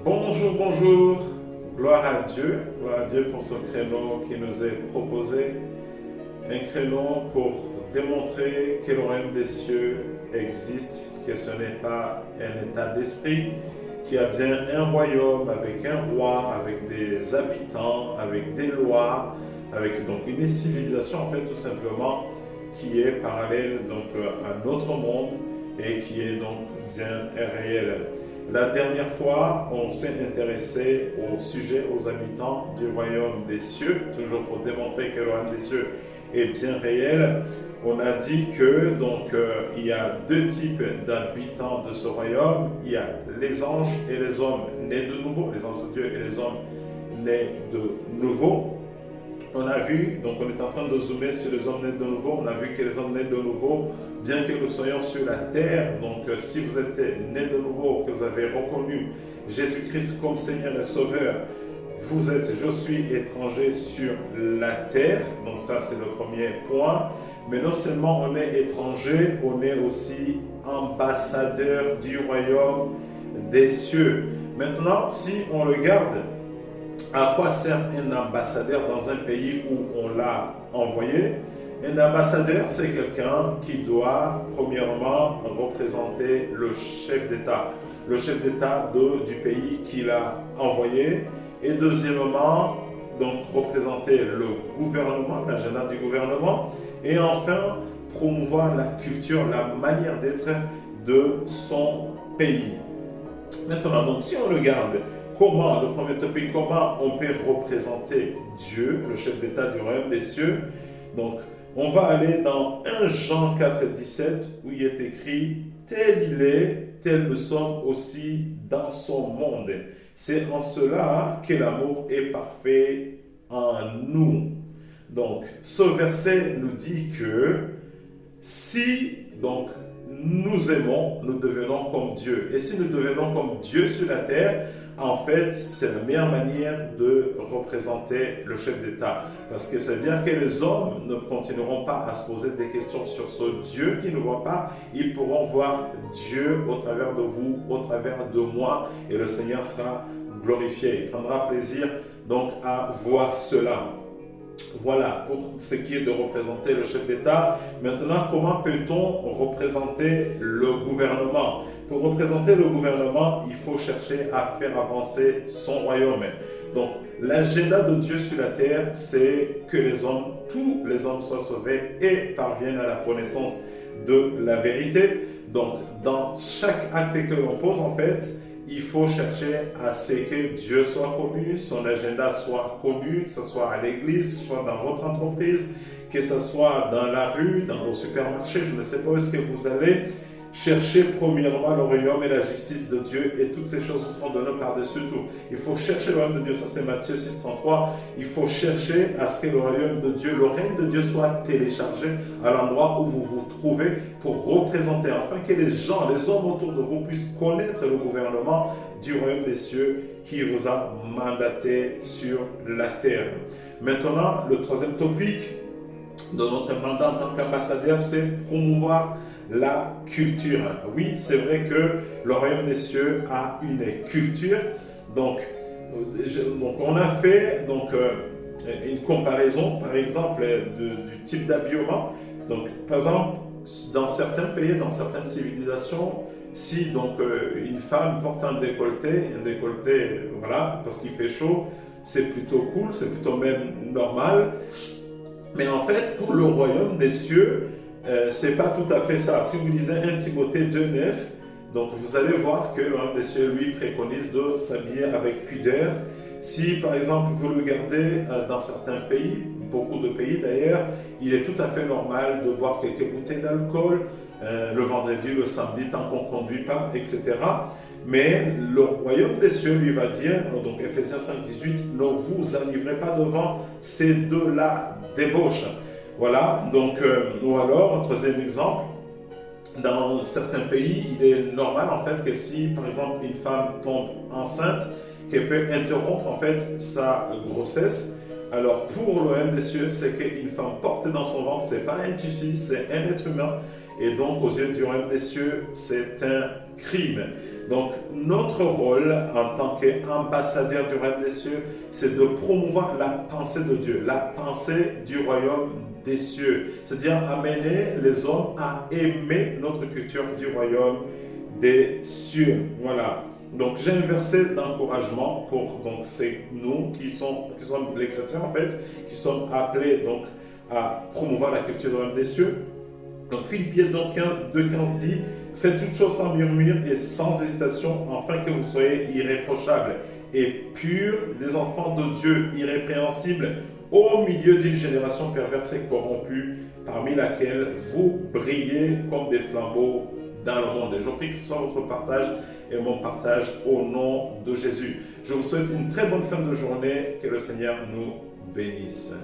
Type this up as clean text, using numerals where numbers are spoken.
Bonjour, bonjour, gloire à Dieu pour ce créneau qui nous est proposé, un créneau pour démontrer que le royaume des cieux existe, que ce n'est pas un état d'esprit, qu'il y a bien un royaume avec un roi, avec des habitants, avec des lois, avec donc une civilisation en fait tout simplement qui est parallèle donc à notre monde et qui est donc bien réel. La dernière fois, on s'est intéressé au sujet, aux habitants du royaume des cieux, toujours pour démontrer que le royaume des cieux est bien réel. On a dit que donc il y a deux types d'habitants de ce royaume. Il y a les anges et les hommes nés de nouveau, les anges de Dieu et les hommes nés de nouveau. On a vu, donc on est en train de zoomer sur les hommes nés de nouveau, on a vu que les hommes nés de nouveau, bien que nous soyons sur la terre, donc si vous êtes nés de nouveau, que vous avez reconnu Jésus-Christ comme Seigneur et Sauveur, vous êtes, je suis étranger sur la terre, donc ça c'est le premier point, mais non seulement on est étranger, on est aussi ambassadeur du royaume des cieux. Maintenant, si on regarde, à quoi sert un ambassadeur dans un pays où on l'a envoyé? Un ambassadeur, c'est quelqu'un qui doit, premièrement, représenter le chef d'État. Le chef d'État du pays qu'il a envoyé. Et deuxièmement, donc représenter le gouvernement, l'agenda du gouvernement. Et enfin, promouvoir la culture, la manière d'être de son pays. Maintenant, donc si on regarde comment, le premier topic, comment on peut représenter Dieu, le chef d'État du royaume des cieux. Donc, on va aller dans 1 Jean 4, 17, où il est écrit « Tel il est, tel nous sommes aussi dans son monde. C'est en cela que l'amour est parfait en nous. » Donc, ce verset nous dit que si, donc, nous aimons, nous devenons comme Dieu. Et si nous devenons comme Dieu sur la terre, en fait, c'est la meilleure manière de représenter le chef d'État. Parce que c'est-à-dire que les hommes ne continueront pas à se poser des questions sur ce Dieu qui ne voit pas. Ils pourront voir Dieu au travers de vous, au travers de moi, et le Seigneur sera glorifié. Il prendra plaisir donc à voir cela. Voilà pour ce qui est de représenter le chef d'État. Maintenant, comment peut-on représenter le gouvernement? Pour représenter le gouvernement, il faut chercher à faire avancer son royaume. Donc, l'agenda de Dieu sur la terre, c'est que les hommes, tous les hommes soient sauvés et parviennent à la connaissance de la vérité. Donc, dans chaque acte que l'on pose, en fait, il faut chercher à ce que Dieu soit connu, son agenda soit connu, que ce soit à l'église, que ce soit dans votre entreprise, que ce soit dans la rue, dans le supermarché, je ne sais pas où est-ce que vous allez. Cherchez premièrement le royaume et la justice de Dieu et toutes ces choses vous seront données par-dessus tout. Il faut chercher le royaume de Dieu, ça c'est Matthieu 6, 33. Il faut chercher à ce que le royaume de Dieu, le règne de Dieu soit téléchargé à l'endroit où vous vous trouvez pour représenter, afin que les gens, les hommes autour de vous puissent connaître le gouvernement du royaume des cieux qui vous a mandaté sur la terre. Maintenant, le troisième topic de notre mandat en tant qu'ambassadeur, c'est promouvoir la culture. Oui, c'est vrai que le royaume des cieux a une culture. Donc on a fait une comparaison, par exemple, du type d'habillement. Donc, par exemple, dans certains pays, dans certaines civilisations, si donc une femme porte un décolleté, voilà, parce qu'il fait chaud, c'est plutôt cool, c'est plutôt même normal. Mais en fait, pour le royaume des cieux, c'est pas tout à fait ça. Si vous lisez 1 Timothée 2,9, donc vous allez voir que le royaume des cieux, lui, préconise de s'habiller avec pudeur. Si, par exemple, vous le regardez dans certains pays, beaucoup de pays d'ailleurs, il est tout à fait normal de boire quelques bouteilles d'alcool le vendredi, le samedi, tant qu'on ne conduit pas, etc. Mais le royaume des cieux lui va dire, donc Ephésiens 5,18, ne vous enivrez pas devant ces deux-là débauche. Voilà, donc, ou alors, un troisième exemple, dans certains pays, il est normal en fait que si, par exemple, une femme tombe enceinte, qu'elle peut interrompre en fait sa grossesse. Alors, pour le royaume des cieux, c'est qu'une femme portée dans son ventre, c'est pas un tissu, c'est un être humain. Et donc, aux yeux du royaume des cieux, c'est un crime. Donc notre rôle en tant qu'ambassadeur du royaume des cieux, c'est de promouvoir la pensée de Dieu, la pensée du royaume des cieux. C'est-à-dire amener les hommes à aimer notre culture du royaume des cieux. Voilà. Donc j'ai un verset d'encouragement pour donc c'est nous qui sommes les chrétiens en fait, qui sommes appelés donc à promouvoir la culture du royaume des cieux. Donc Philippiens 2,15 dit: faites toutes choses sans murmure et sans hésitation, afin que vous soyez irréprochables et purs, des enfants de Dieu irrépréhensibles, au milieu d'une génération perverse et corrompue, parmi laquelle vous brillez comme des flambeaux dans le monde. Et je prie que ce soit votre partage et mon partage au nom de Jésus. Je vous souhaite une très bonne fin de journée. Que le Seigneur nous bénisse.